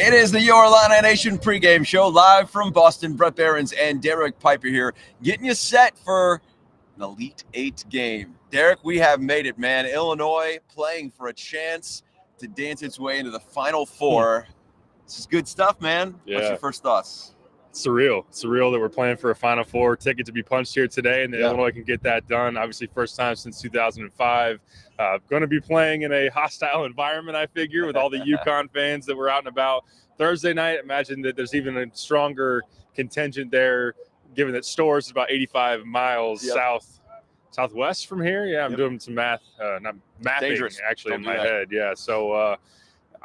It is the Your Illini Nation pregame show live from Boston. Bret Beherns and Derek Piper here, getting you set for an Elite Eight game. Derek, we have made it, man. Illinois playing for a chance to dance its way into the Final Four. This is good stuff, man. Yeah. What's your first thoughts? Surreal that we're playing for a Final Four ticket to be punched here today, and that Illinois can get that done. Obviously, first time since 2005. Going to be playing in a hostile environment, I figure, with all the UConn fans that were out and about Thursday night. Imagine that there's even a stronger contingent there, given that Storrs is about 85 miles southwest from here. Yeah, I'm doing some math, not mapping Dangerous. actually Don't in my head. Yeah, so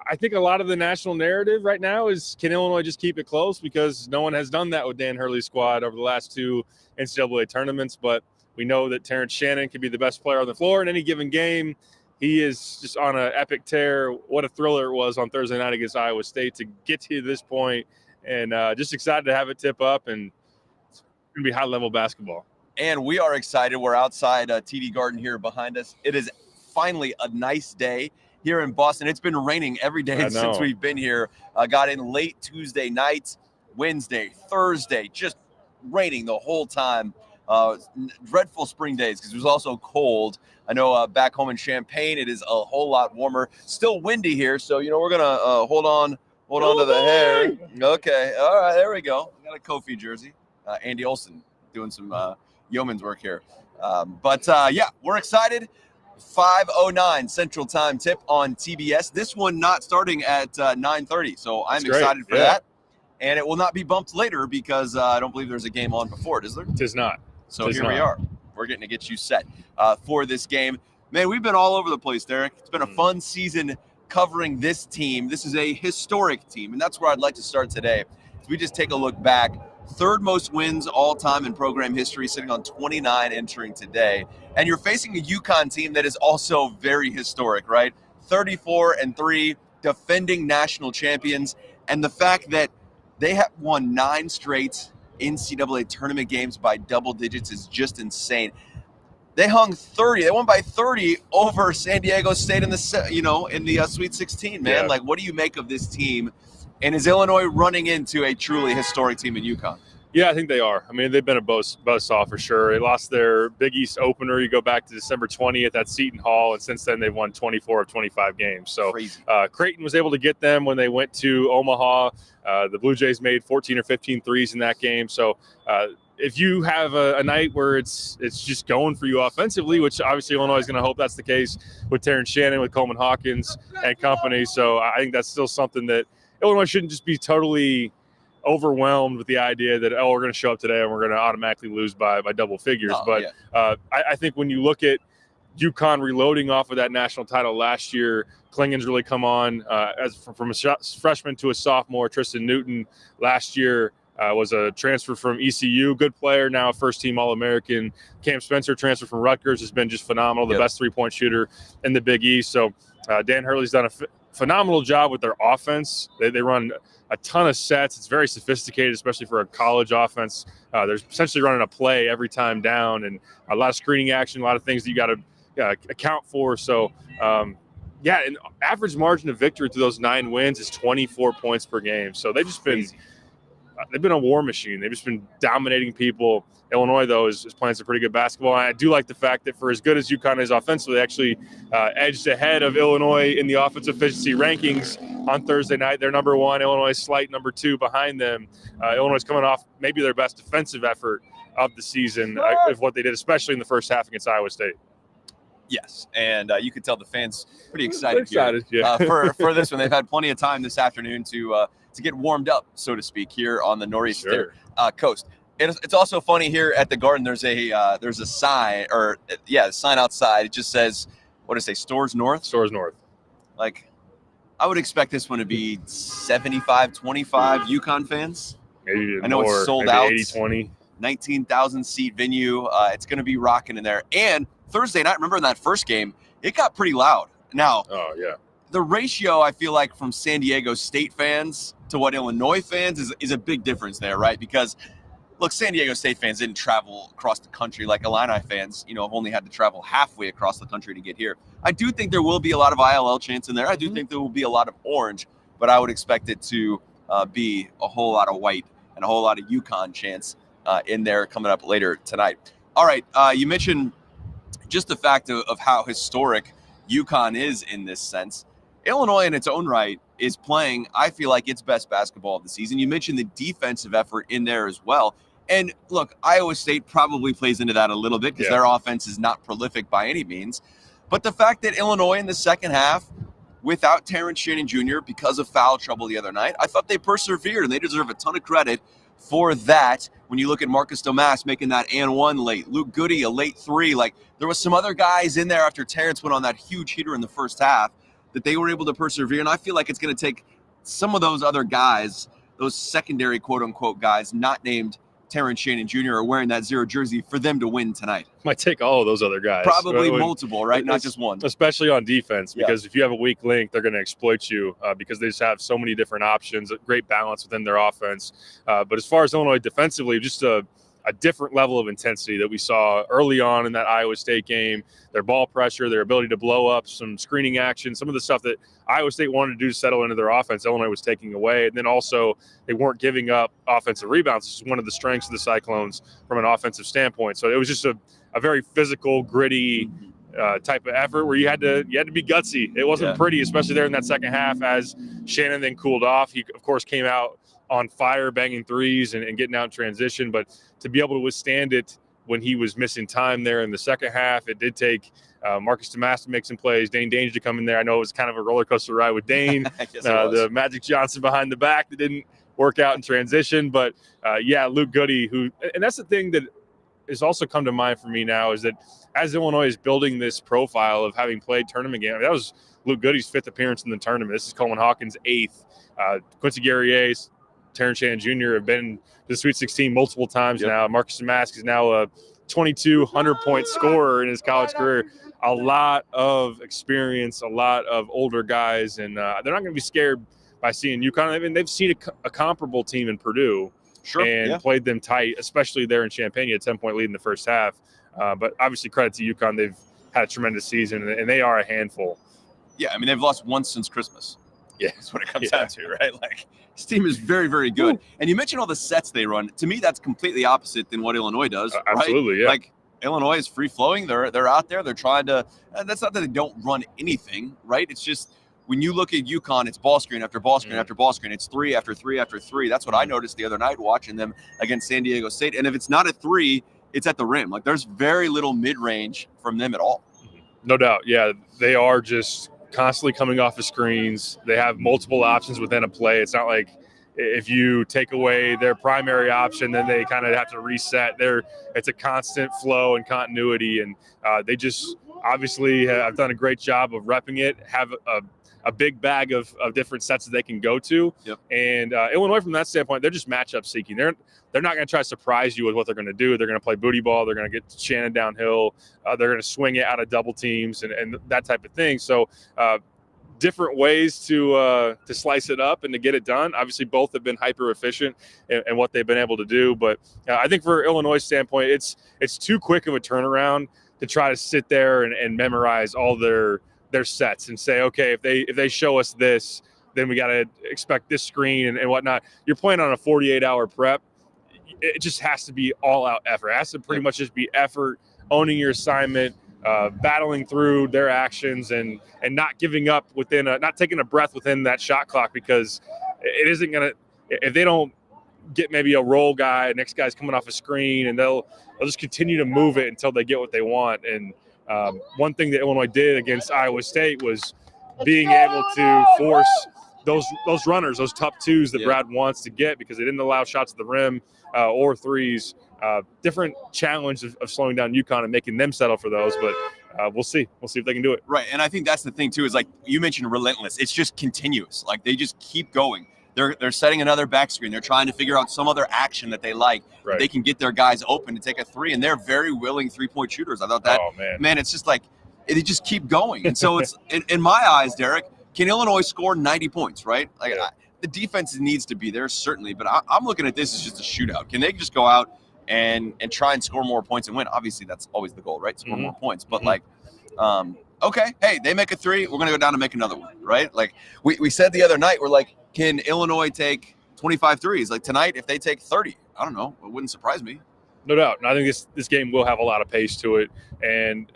I think a lot of the national narrative right now is, can Illinois just keep it close? Because no one has done that with Dan Hurley's squad over the last two NCAA tournaments. But we know that Terrence Shannon can be the best player on the floor in any given game. He is just on an epic tear. What a thriller it was on Thursday night against Iowa State to get to this point. And just excited to have it tip up. And it's going to be high-level basketball. And we are excited. We're outside TD Garden here behind us. It is finally a nice day here in Boston. It's been raining every day since we've been here. Got in late Tuesday night, Wednesday, Thursday, just raining the whole time. Dreadful spring days because it was also cold. I know back home in Champaign, it is a whole lot warmer. Still windy here, so we're gonna hold on to the hair. Okay, all right, there we go. We got a Kofi jersey. Andy Olson doing some yeoman's work here. Yeah, we're excited. 5:09 Central Time tip on TBS. This one not starting at 9:30, so I'm excited for that. And it will not be bumped later because I don't believe there's a game on before it, is there? It is not. So here we are. We're getting to get you set for this game. Man, we've been all over the place, Derek. It's been a fun season covering this team. This is a historic team, and that's where I'd like to start today. If we just take a look back, third most wins all time in program history, sitting on 29 entering today. And you're facing a UConn team that is also very historic, right? 34-3, defending national champions. And the fact that they have won 9 straight NCAA tournament games by double digits is just insane. They hung 30. They won by 30 over San Diego State in the Sweet 16, man. Yeah. Like, what do you make of this team? And is Illinois running into a truly historic team in UConn? Yeah, I think they are. I mean, they've been a buzzsaw for sure. They lost their Big East opener. You go back to December 20th at Seton Hall, and since then they've won 24 of 25 games. So Creighton was able to get them when they went to Omaha. The Blue Jays made 14 or 15 threes in that game. So if you have a night where it's just going for you offensively, which obviously Illinois is going to hope that's the case with Terrence Shannon, with Coleman Hawkins and company. So I think that's still something that Illinois shouldn't just be totally overwhelmed with the idea that, we're going to show up today and we're going to automatically lose by double figures. I think when you look at UConn reloading off of that national title last year, Klingen's really come on from a freshman to a sophomore. Tristan Newton last year was a transfer from ECU, good player, now a first-team All-American. Cam Spencer, transfer from Rutgers, has been just phenomenal, the best three-point shooter in the Big East. So Dan Hurley's done a phenomenal job with their offense. They run a ton of sets. It's very sophisticated, especially for a college offense. They're essentially running a play every time down, and a lot of screening action, a lot of things that you got to account for. So, an average margin of victory through those 9 wins is 24 points per game. So they've just been they've been a war machine. They've just been dominating people. Illinois, though, is playing some pretty good basketball. And I do like the fact that for as good as UConn is offensively, they actually edged ahead of Illinois in the offensive efficiency rankings on Thursday night. They're number 1. Illinois is slight number 2 behind them. Illinois is coming off maybe their best defensive effort of the season of what they did, especially in the first half against Iowa State. Yes, and you could tell the fans pretty excited here, for this one. They've had plenty of time this afternoon to get warmed up, so to speak, here on the northeastern coast. It's also funny here at the Garden. There's a sign, a sign outside. It just says, what does it say? Storrs North. Storrs North. Like, I would expect this one to be 75-25 UConn fans. Maybe I know more, it's sold maybe out. 80-20. 19,000 seat venue. It's going to be rocking in there. And Thursday night, remember in that first game, it got pretty loud. Now, the ratio, I feel like, from San Diego State fans to what Illinois fans is a big difference there, right? Because, look, San Diego State fans didn't travel across the country like Illini fans, have only had to travel halfway across the country to get here. I do think there will be a lot of ILL chants in there. I do think there will be a lot of orange. but I would expect it to be a whole lot of white and a whole lot of UConn chants in there coming up later tonight. All right, you mentioned just the fact of how historic UConn is in this sense. Illinois in its own right is playing, I feel like, its best basketball of the season. You mentioned the defensive effort in there as well. And look, Iowa State probably plays into that a little bit because their offense is not prolific by any means. But the fact that Illinois in the second half, without Terrence Shannon Jr. because of foul trouble the other night, I thought they persevered, and they deserve a ton of credit for that. When you look at Marcus Domas making that and one late, Luke Goody a late three, like there was some other guys in there after Terrence went on that huge heater in the first half that they were able to persevere. And I feel like it's going to take some of those other guys, those secondary quote unquote guys, not named Terrence Shannon Jr. are wearing that 0 jersey for them to win tonight. Might take all of those other guys. Probably multiple, right? Not just one. Especially on defense, because if you have a weak link, they're going to exploit you because they just have so many different options, a great balance within their offense. But as far as Illinois defensively, just a different level of intensity that we saw early on in that Iowa State game. Their ball pressure, their ability to blow up, some screening action, some of the stuff that Iowa State wanted to do to settle into their offense, Illinois was taking away. And then also they weren't giving up offensive rebounds, which is one of the strengths of the Cyclones from an offensive standpoint. So it was just a very physical, gritty type of effort where you had to be gutsy. It wasn't pretty, especially there in that second half as Shannon then cooled off. He, of course, came out on fire, banging threes and getting out in transition. But to be able to withstand it when he was missing time there in the second half, it did take Marcus Domas to make some plays, Dane Danger to come in there. I know it was kind of a roller coaster ride with Dane, the Magic Johnson behind the back that didn't work out in transition. But Luke Goody, and that's the thing that has also come to mind for me now is that as Illinois is building this profile of having played tournament games, that was Luke Goody's 5th appearance in the tournament. This is Coleman Hawkins' 8th. Quincy Guerrier's, Terrence Shannon Jr. have been to the Sweet 16 multiple times now. Marcus Domas is now a 2,200-point scorer in his college career. A lot of experience, a lot of older guys, and they're not going to be scared by seeing UConn. I mean, they've seen a comparable team in Purdue and played them tight, especially there in Champaign, a 10-point lead in the first half. But obviously, credit to UConn. They've had a tremendous season, and they are a handful. Yeah, I mean, they've lost once since Christmas. Yeah, that's what it comes down to, right? Like, this team is very, very good. Ooh. And you mentioned all the sets they run. To me, that's completely opposite than what Illinois does. Absolutely, right? Yeah. Like, Illinois is free-flowing. They're out there. They're trying to that's not that they don't run anything, right? It's just when you look at UConn, it's ball screen after ball screen after ball screen. It's 3 after 3 after 3. That's what I noticed the other night watching them against San Diego State. And if it's not a 3, it's at the rim. Like, there's very little mid-range from them at all. No doubt. Yeah, they are just constantly coming off of screens. They have multiple options within a play. It's not like if you take away their primary option, then they kind of have to reset. It's a constant flow and continuity, and they just obviously have done a great job of repping it, have a big bag of different sets that they can go to. Yep. And Illinois, from that standpoint, they're just matchup seeking. They're not going to try to surprise you with what they're going to do. They're going to play booty ball. They're going to get Shannon downhill. They're going to swing it out of double teams and that type of thing. So different ways to slice it up and to get it done. Obviously, both have been hyper efficient in what they've been able to do. But I think for Illinois' standpoint, it's too quick of a turnaround to try to sit there and memorize all their sets and say, okay, if they show us this, then we got to expect this screen and whatnot. You're playing on a 48-hour prep. It just has to be all-out effort. It has to pretty much just be effort, owning your assignment, battling through their actions, and not giving up not taking a breath within that shot clock, because it isn't going to – if they don't get maybe a roll guy, next guy's coming off a screen, and they'll just continue to move it until they get what they want. And one thing that Illinois did against Iowa State was being able to force those runners, those tough twos that Brad wants to get, because they didn't allow shots at the rim or threes. Different challenge of slowing down UConn and making them settle for those, but we'll see. We'll see if they can do it. Right, and I think that's the thing too, is like you mentioned, relentless. It's just continuous. Like, they just keep going. They're setting another back screen. They're trying to figure out some other action that they like. Right. They can get their guys open to take a 3, and they're very willing 3-point shooters. I thought that, man, it's just like they just keep going. And so it's in my eyes, Derek, can Illinois score 90 points, right? Like, the defense needs to be there, certainly, but I'm looking at this as just a shootout. Can they just go out and try and score more points and win? Obviously, that's always the goal, right? Score more points. But, Okay, hey, they make a 3, we're going to go down and make another one, right? Like we said the other night, we're like, can Illinois take 25 threes? Like tonight, if they take 30, I don't know, it wouldn't surprise me. No doubt. And I think this game will have a lot of pace to it. And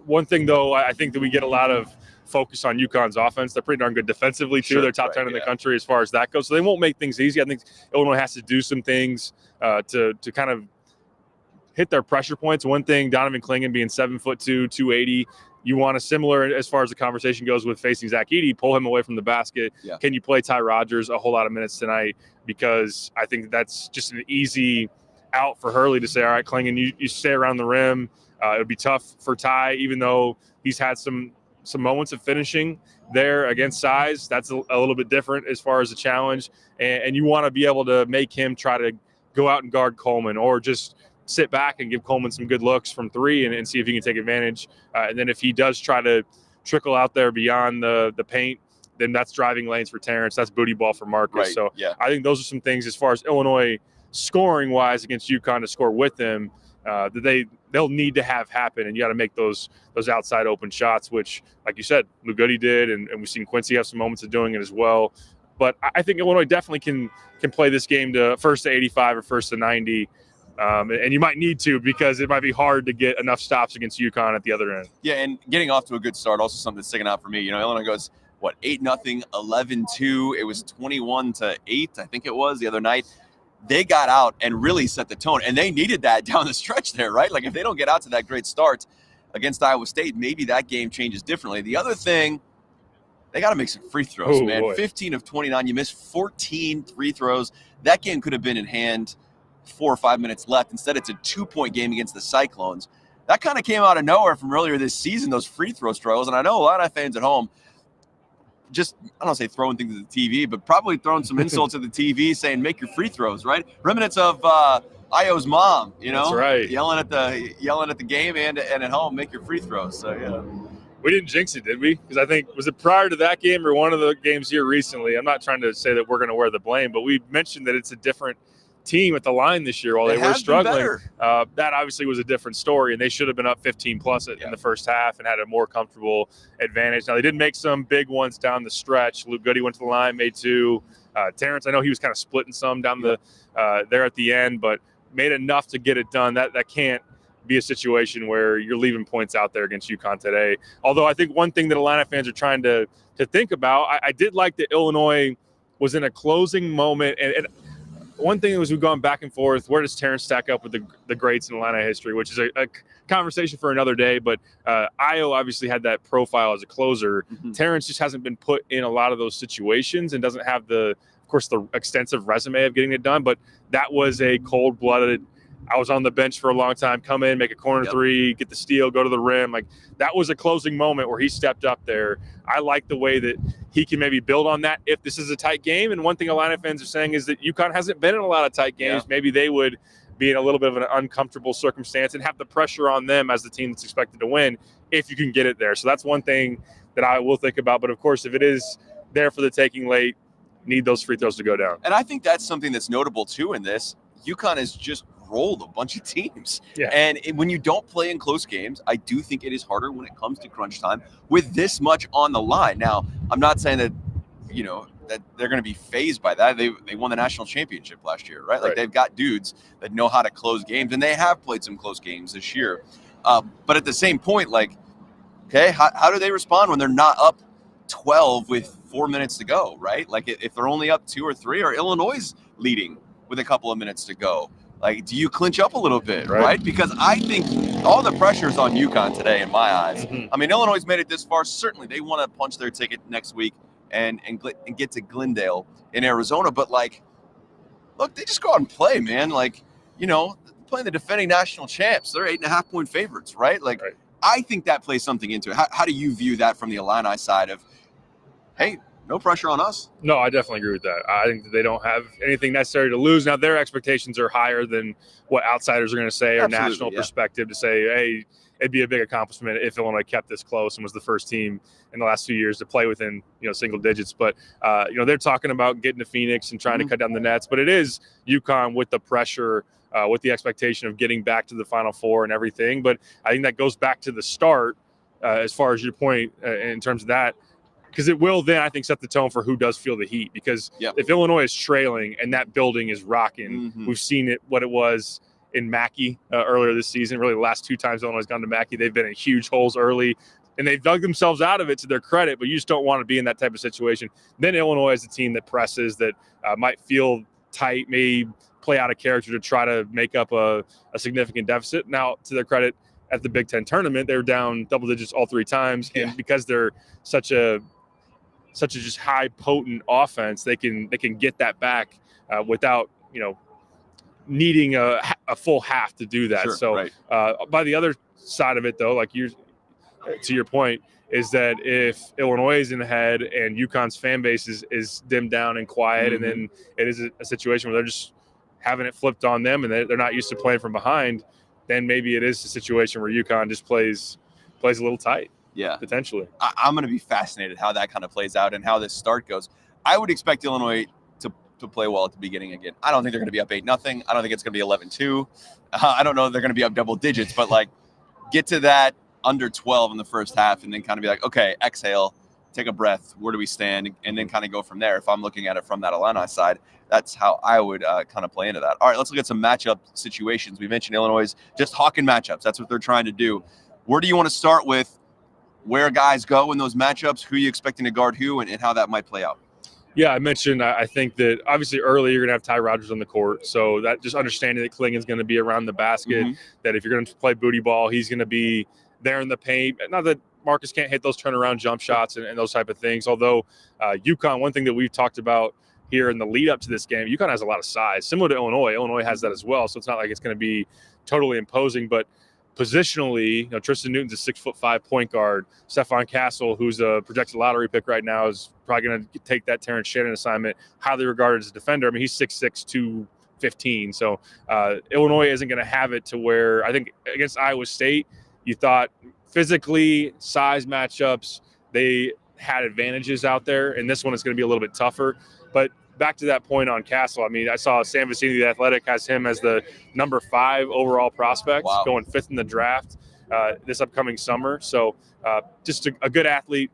one thing, though, I think that we get a lot of focus on UConn's offense. They're pretty darn good defensively, too. Sure, they're top 10 in the country as far as that goes. So they won't make things easy. I think Illinois has to do some things to kind of hit their pressure points. One thing, Donovan Clingan being 7'2", 280, you want a similar, as far as the conversation goes with facing Zach Edey, pull him away from the basket. Yeah. Can you play Ty Rodgers a whole lot of minutes tonight? Because I think that's just an easy out for Hurley to say, all right, Clingan, you stay around the rim. It would be tough for Ty, even though he's had some moments of finishing there against size. That's a little bit different as far as the challenge. And you want to be able to make him try to go out and guard Coleman, or just sit back and give Coleman some good looks from 3 and see if he can take advantage. And then if he does try to trickle out there beyond the paint, then that's driving lanes for Terrence. That's booty ball for Marcus. Right. So yeah. I think those are some things as far as Illinois scoring-wise against UConn to score with them that they'll need to have happen, and you got to make those outside open shots, which, like you said, Lou Goody did, and we've seen Quincy have some moments of doing it as well. But I think Illinois definitely can play this game to first to 85 or first to 90. And you might need to, because it might be hard to get enough stops against UConn at the other end. Yeah, and getting off to a good start, also something that's sticking out for me. Illinois goes, 8-0, 11-2. It was 21-8, I think it was, the other night. They got out and really set the tone, and they needed that down the stretch there, right? Like if they don't get out to that great start against Iowa State, maybe that game changes differently. The other thing, they got to make some free throws, man. Boy. 15 of 29. You missed 14 free throws. That game could have been in hand 4 or 5 minutes left. Instead, it's a 2-point game against the Cyclones. That kind of came out of nowhere from earlier this season, those free throw struggles. And I know a lot of fans at home just, I don't say throwing things at the TV, but probably throwing some insults at the TV saying, make your free throws, right? Remnants of Io's mom, That's right. yelling at the game and at home, make your free throws. So, yeah. We didn't jinx it, did we? Because I think, was it prior to that game or one of the games here recently? I'm not trying to say that we're going to wear the blame, but we mentioned that it's a different team at the line this year while they were struggling. That obviously was a different story, and they should have been up 15 plus in the first half and had a more comfortable advantage. Now, they did make some big ones down the stretch. Luke Goody went to the line, made 2. Terrence, I know he was kind of splitting some down there at the end, but made enough to get it done. That can't be a situation where you're leaving points out there against UConn today. Although I think one thing that Illini fans are trying to think about, I did like that Illinois was in a closing moment, and one thing was we've gone back and forth. Where does Terrence stack up with the greats in Illini history, which is a conversation for another day. But Io obviously had that profile as a closer. Mm-hmm. Terrence just hasn't been put in a lot of those situations and doesn't have the extensive resume of getting it done. But that was a cold-blooded, I was on the bench for a long time, come in, make a corner 3, get the steal, go to the rim. Like, that was a closing moment where he stepped up there. I like the way that he can maybe build on that if this is a tight game. And one thing Illini fans are saying is that UConn hasn't been in a lot of tight games. Yeah. Maybe they would be in a little bit of an uncomfortable circumstance and have the pressure on them as the team that's expected to win if you can get it there. So that's one thing that I will think about. But, of course, if it is there for the taking late, need those free throws to go down. And I think that's something that's notable, too, in this. UConn has just rolled a bunch of teams. Yeah. And when you don't play in close games, I do think it is harder when it comes to crunch time with this much on the line. Now, I'm not saying that, that they're going to be fazed by that. They won the national championship last year, right? Like, they've got dudes that know how to close games, and they have played some close games this year. But at the same point, like, okay, how do they respond when they're not up 12 with 4 minutes to go, right? Like, if they're only up 2 or 3, or Illinois leading with a couple of minutes to go, like, do you clinch up a little bit, right? Because I think all the pressure is on UConn today, in my eyes. Mm-hmm. I mean, Illinois made it this far. Certainly, they want to punch their ticket next week and get to Glendale in Arizona. But, like, look, they just go out and play, man. Like, playing the defending national champs. They're 8.5-point favorites, right? Like, I think that plays something into it. How do you view that from the Illini side of, hey, no pressure on us? No, I definitely agree with that. I think that they don't have anything necessary to lose. Now, their expectations are higher than what outsiders are going to say, or national perspective to say, hey, it'd be a big accomplishment if Illinois kept this close and was the first team in the last 2 years to play within, single digits. But, they're talking about getting to Phoenix and trying to cut down the nets. But it is UConn with the pressure, with the expectation of getting back to the Final Four and everything. But I think that goes back to the start as far as your point in terms of that, because it will then, I think, set the tone for who does feel the heat. Because if Illinois is trailing and that building is rocking, we've seen it, what it was in Mackey earlier this season. Really, the last 2 times Illinois has gone to Mackey, they've been in huge holes early, and they've dug themselves out of it to their credit, but you just don't want to be in that type of situation. Then Illinois is a team that presses, that might feel tight, may play out of character to try to make up a significant deficit. Now, to their credit, at the Big Ten tournament, they were down double digits all 3 times, and because they're such a just high potent offense, they can get that back without needing a full half to do that. By the other side of it, though, like to your point, is that if Illinois is in ahead and UConn's fan base is dimmed down and quiet, and then it is a situation where they're just having it flipped on them and they're not used to playing from behind, then maybe it is a situation where UConn just plays a little tight. Yeah, potentially. I'm going to be fascinated how that kind of plays out and how this start goes. I would expect Illinois to play well at the beginning again. I don't think they're going to be up 8-0. I don't think it's going to be 11-2. I don't know if they're going to be up double digits, but like get to that under 12 in the first half and then kind of be like, okay, exhale, take a breath. Where do we stand? And then kind of go from there. If I'm looking at it from that Illini side, that's how I would kind of play into that. All right, let's look at some matchup situations. We mentioned Illinois just hawking matchups. That's what they're trying to do. Where do you want to start with? Where guys go in those matchups, who are you expecting to guard who, and how that might play out? Yeah, I mentioned, I think that obviously early you're going to have Ty Rodgers on the court. So that just understanding that Klingen's going to be around the basket, that if you're going to play booty ball, he's going to be there in the paint. Not that Marcus can't hit those turnaround jump shots and those type of things. Although UConn, one thing that we've talked about here in the lead up to this game, UConn has a lot of size, similar to Illinois. Illinois has that as well. So it's not like it's going to be totally imposing, but positionally, Tristan Newton's a 6'5" point guard. Stephon Castle, who's a projected lottery pick right now, is probably going to take that Terrence Shannon assignment. Highly regarded as a defender. I mean, he's 6'6", 215. So Illinois isn't going to have it to where I think against Iowa State, you thought physically, size matchups, they had advantages out there, and this one is going to be a little bit tougher. But back to that point on Castle, I mean, I saw Sam Vecini, the Athletic, has him as the number 5 overall prospect, going 5th in the draft this upcoming summer. So just a good athlete,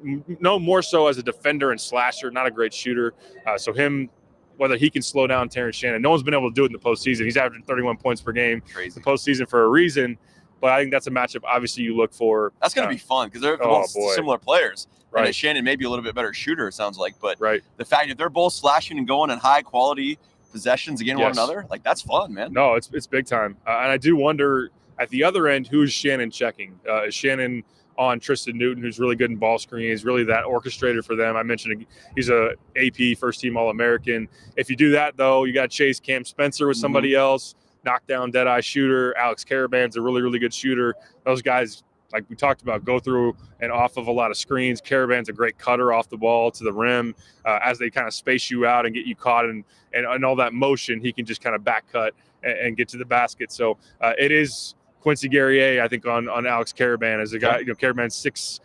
no more so as a defender and slasher, not a great shooter. So him, whether he can slow down Terrence Shannon, no one's been able to do it in the postseason. He's averaging 31 points per game. Crazy. The postseason for a reason. But I think that's a matchup obviously you look for. That's going to be fun because they're both similar players. Right. And Shannon may be a little bit better shooter, it sounds like. But the fact that they're both slashing and going in high-quality possessions against one another, like that's fun, man. No, it's big time. And I do wonder, at the other end, who's Shannon checking? Is Shannon on Tristan Newton, who's really good in ball screen? He's really that orchestrator for them. I mentioned he's a AP first-team All-American. If you do that, though, you got to chase Cam Spencer with somebody else. Knockdown, dead-eye shooter. Alex Caravan's a really, really good shooter. Those guys, like we talked about, go through and off of a lot of screens. Caravan's a great cutter off the ball to the rim. As they kind of space you out and get you caught and all that motion, he can just kind of back cut and get to the basket. So it is Quincy Guerrier, I think, on Alex Caravan as a guy. Caravan's 6'8",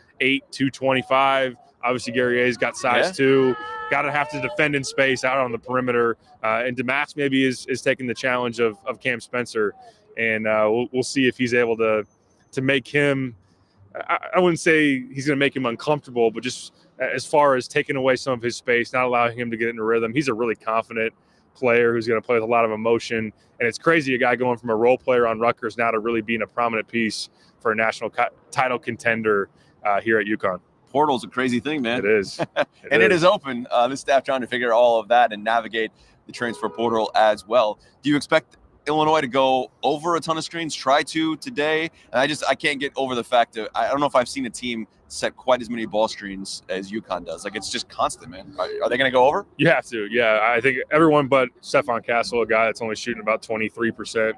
225. Obviously, Guerrier's got size too. Got to have to defend in space out on the perimeter. And DeMax maybe is taking the challenge of Cam Spencer. And we'll see if he's able to make him – I wouldn't say he's going to make him uncomfortable, but just as far as taking away some of his space, not allowing him to get into rhythm. He's a really confident player who's going to play with a lot of emotion. And it's crazy, a guy going from a role player on Rutgers now to really being a prominent piece for a national title contender here at UConn. Portal's a crazy thing, man. It is. It is open. This staff trying to figure all of that and navigate the transfer portal as well. Do you expect Illinois to go over a ton of screens? Try to today. And I can't get over the fact that I don't know if I've seen a team set quite as many ball screens as UConn does. Like, it's just constant, man. Are they going to go over? You have to. Yeah, I think everyone but Stephon Castle, a guy that's only shooting about 23%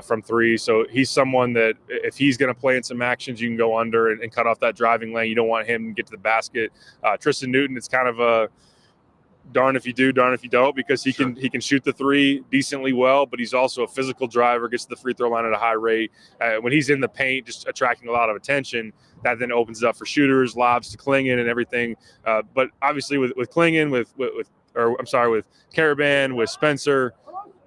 from 3. So he's someone that if he's going to play in some actions, you can go under and cut off that driving lane. You don't want him to get to the basket. Tristan Newton, it's kind of a darn if you do, darn if you don't, because he can shoot the 3 decently well, but he's also a physical driver, gets to the free throw line at a high rate. When he's in the paint, just attracting a lot of attention, that then opens it up for shooters, lobs to Klingen and everything. But obviously with Klingen, with Caravan, with Spencer,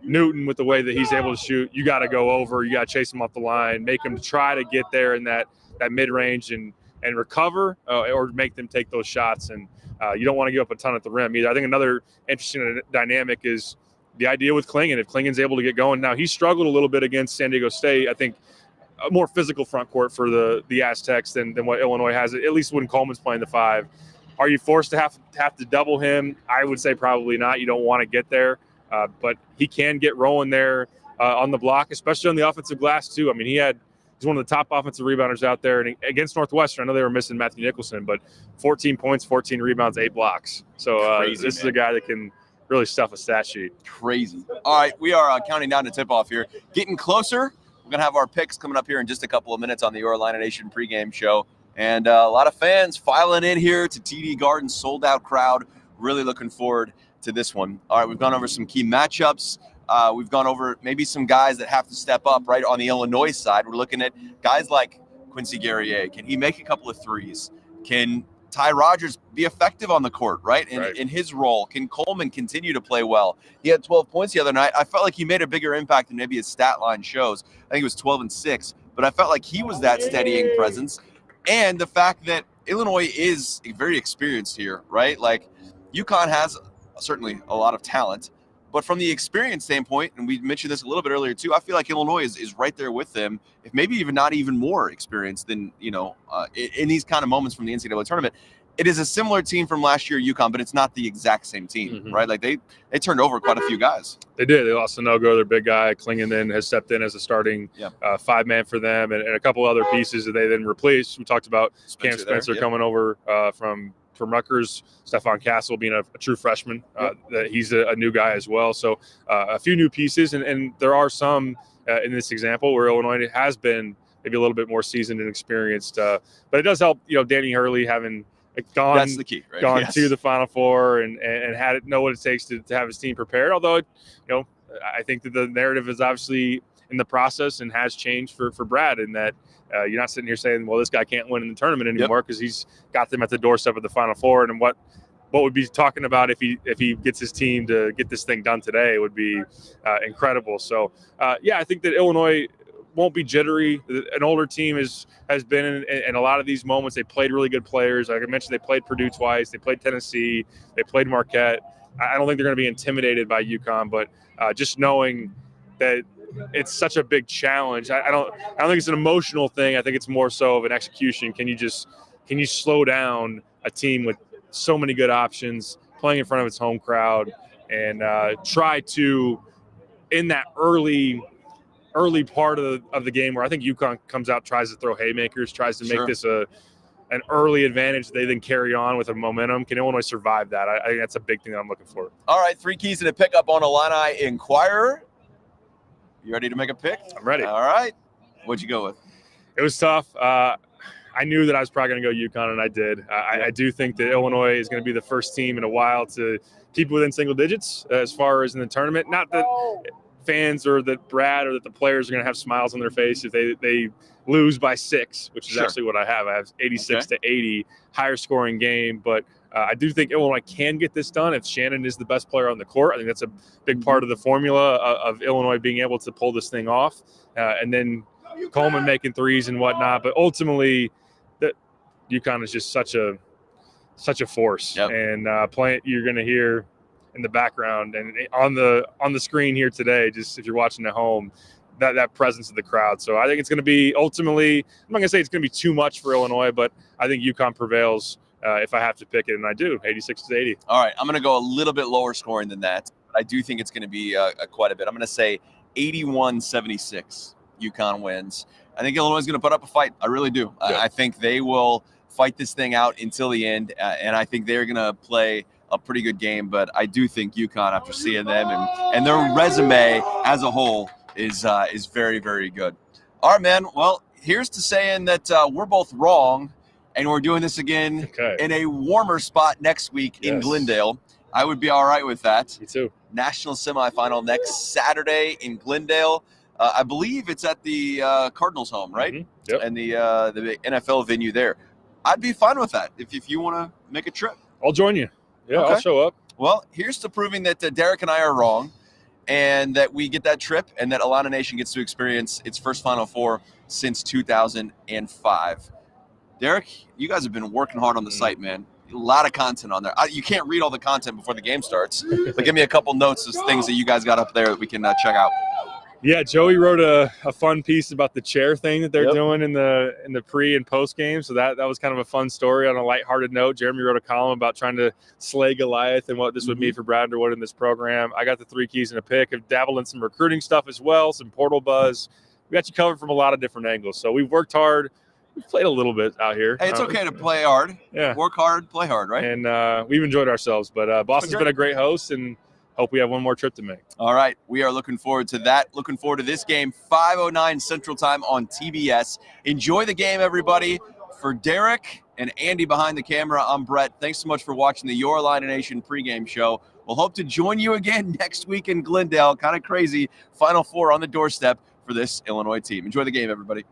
Newton, with the way that he's able to shoot, you got to go over, you got to chase him off the line, make him try to get there in that mid-range and recover or make them take those shots. And you don't want to give up a ton at the rim either. I think another interesting dynamic is the idea with Klingon. If Klingon's able to get going. Now, he struggled a little bit against San Diego State. I think a more physical front court for the Aztecs than what Illinois has, at least when Coleman's playing the 5. Are you forced to have to double him? I would say probably not. You don't want to get there. But he can get rolling there on the block, especially on the offensive glass, too. I mean, he's one of the top offensive rebounders out there. And against Northwestern, I know they were missing Matthew Nicholson, but 14 points, 14 rebounds, 8 blocks. So this is a guy that can really stuff a stat sheet. Crazy. All right, we are counting down to tip-off here. Getting closer. We're going to have our picks coming up here in just a couple of minutes on the Illini Nation pregame show. And a lot of fans filing in here to TD Garden, sold-out crowd. Really looking forward to this one. All right, we've gone over some key matchups. We've gone over maybe some guys that have to step up right on the Illinois side. We're looking at guys like Quincy Guerrier. Can he make a couple of threes? Can Ty Rodgers be effective on the court, right? In his role? Can Coleman continue to play well? He had 12 points the other night. I felt like he made a bigger impact than maybe his stat line shows. I think it was 12 and 6, but I felt like he was that steadying presence. And the fact that Illinois is very experienced here, right? Like UConn has certainly a lot of talent, but from the experience standpoint, and we mentioned this a little bit earlier too, I feel like Illinois is right there with them, if maybe even not even more experienced than, in these kind of moments from the NCAA tournament. It is a similar team from last year, UConn, but it's not the exact same team, right? Like they turned over quite a few guys. They did. They lost Sanogo, their big guy. Klingon then has stepped in as a starting 5-man for them, and a couple other pieces that they then replaced. We talked about Cam Spencer coming over from Rutgers, Stephon Castle being a true freshman. That he's a new guy as well. So a few new pieces, and there are some in this example where Illinois has been maybe a little bit more seasoned and experienced. But it does help, Danny Hurley having gone, that's the key, right? Gone to the Final Four and had it know what it takes to have his team prepared. Although, I think that the narrative is obviously in the process and has changed for Brad in that you're not sitting here saying, well, this guy can't win in the tournament anymore because he's got them at the doorstep of the Final Four. And what would be talking about if he gets his team to get this thing done today would be incredible. So, I think that Illinois won't be jittery. An older team has been in a lot of these moments. They played really good players. Like I mentioned, they played Purdue twice. They played Tennessee. They played Marquette. I don't think they're going to be intimidated by UConn, but just knowing that it's such a big challenge. I don't think it's an emotional thing. I think it's more so of an execution. Can you slow down a team with so many good options, playing in front of its home crowd, and try to, in that early part of the game where I think UConn comes out, tries to throw haymakers, tries to make this an early advantage they then carry on with a momentum. Can Illinois survive that? I think that's a big thing that I'm looking for. All right, 3 keys to the pickup on Illini Inquirer. You ready to make a pick? I'm ready. All right. What'd you go with? It was tough. I knew that I was probably going to go UConn, and I did. I do think that Illinois is going to be the first team in a while to keep within single digits as far as in the tournament. Not that fans or that Brad or that the players are going to have smiles on their face if they lose by 6, which is actually what I have. I have 86 to 80, higher scoring game. But I do think Illinois can get this done if Shannon is the best player on the court. I think that's a big part of the formula of Illinois being able to pull this thing off. And then Coleman making threes and whatnot. But ultimately, that UConn is just such a force. And playing, you're going to hear in the background and on the screen here today, just if you're watching at home, that presence of the crowd. So I think it's going to be ultimately, I'm not going to say it's going to be too much for Illinois, but I think UConn prevails if I have to pick it, and I do, 86 to 80. All right, I'm going to go a little bit lower scoring than that. I do think it's going to be quite a bit. I'm going to say 81-76. UConn wins. I think Illinois is going to put up a fight. I really do. I think they will fight this thing out until the end, and I think they're going to play a pretty good game. But I do think UConn, after seeing them and their resume as a whole, is very, very good. All right, man. Well, here's to saying that we're both wrong, and we're doing this again in a warmer spot next week in Glendale. I would be all right with that. Me too. National semifinal next Saturday in Glendale. I believe it's at the Cardinals' home, right? Mm-hmm. Yep. And the NFL venue there. I'd be fine with that if you want to make a trip. I'll join you. Yeah, I'll show up. Well, here's to proving that Derek and I are wrong. and that we get that trip, and that Illini Nation gets to experience its first Final Four since 2005. Derek, you guys have been working hard on the site, man. A lot of content on there. You can't read all the content before the game starts, but give me a couple notes of things that you guys got up there that we can check out. Yeah, Joey wrote a fun piece about the chair thing that they're doing in the pre and post game. So that was kind of a fun story on a lighthearted note. Jeremy wrote a column about trying to slay Goliath and what this would mean for Brad Underwood in this program. I got the 3 keys and a pick. I've dabbled in some recruiting stuff as well, some portal buzz. We got you covered from a lot of different angles. So we've worked hard. We've played a little bit out here. Hey, it's okay to play hard. Yeah. Work hard, play hard, right? And we've enjoyed ourselves. But Boston's been a great host, and hope we have one more trip to make. All right. We are looking forward to that. Looking forward to this game, 5:09 Central Time on TBS. Enjoy the game, everybody. For Derek and Andy behind the camera, I'm Bret. Thanks so much for watching the Your Illini Nation pregame show. We'll hope to join you again next week in Glendale. Kind of crazy. Final Four on the doorstep for this Illinois team. Enjoy the game, everybody.